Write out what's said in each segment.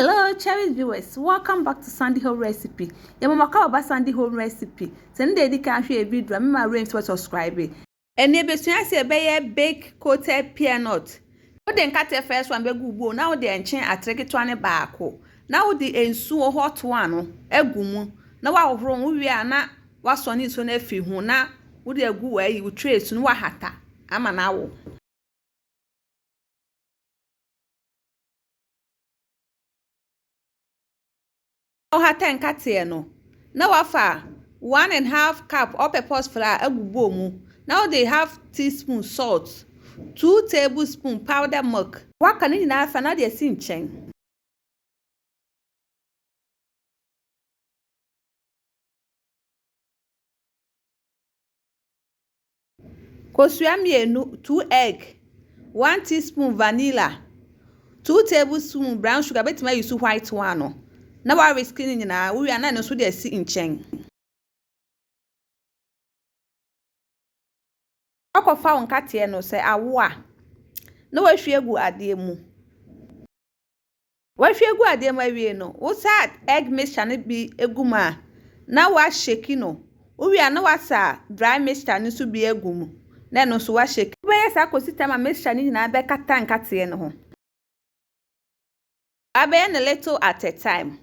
Hello Cherry viewers, welcome back to Sandy Home Recipe. Your mama call about Sandy Home Recipe. Send the can share a video, me rain to subscribe. And neighbor soon say be bake coated peanut. What then cut the first one be good now the enchain atry to an back. Now the ensu hot one egumu. Now wa wrong we are na was on it so nefi hu na wo de agu wa yi trace no wa hata ama na wo. Hata nkate no na wafa 1.5 cup all-purpose flour agubo mu. Now they have teaspoon salt, 2 tablespoon powder milk. Waka ni na afa na de si nchen. Kosua mienu 2 egg, 1 teaspoon vanilla, 2 tablespoon brown sugar betima use white one no. Na wa whisk ni na we ana no so de si nchen. Akofa nkate no se awo a na wa hwie gu ade mu. Wa hwie gu ade mu awie no wo sa egg mixture ne bi eguma na wa shake no. We ana wa sa dry mixture ne so bi egum. Na no so wa shake. We yes akosita ma mixture ni na be kata nkate no ho. Abe a little at a time.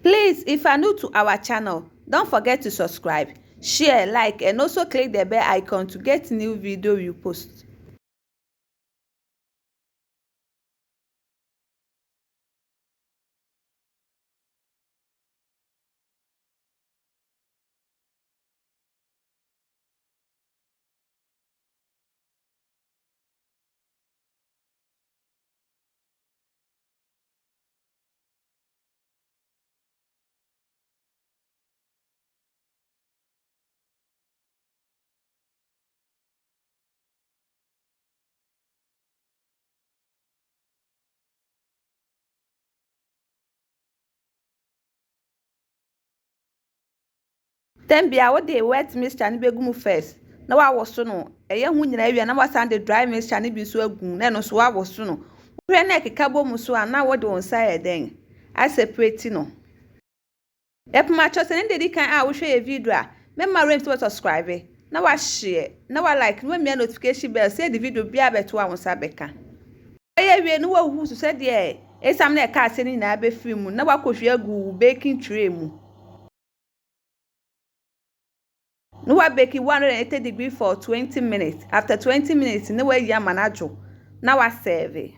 Please, if you are new to our channel, don't forget to subscribe, share, like, and also click the bell icon to get new video we post. Then be what they wet mixture ni begum first. Na wa woso no. Eye hu nyina wi na wa sand the dry mixture ni bi so agum. Na no so wa woso no. We na keka bom so na wo de on side den. I separate no. Epma cho se ndi kan a wo hwe e video a. Memma rem to subscribe. Na wa share. Na wa like. No me notification bell say the video bia beto a won sabeka. Eye wi no wa hu so se de esam na e ka ase ni na be film na wa kohwe agu baking tray mu. No wa bake 180 degrees for 20 minutes. After 20 minutes, no way ya manajo. Now wa serve.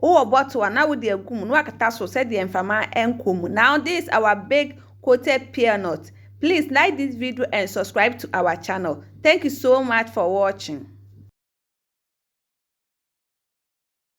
O bottle na wo de agum no akata so said the enfama enkom. Now this our big coated peanut. Please like this video and subscribe to our channel. Thank you so much for watching.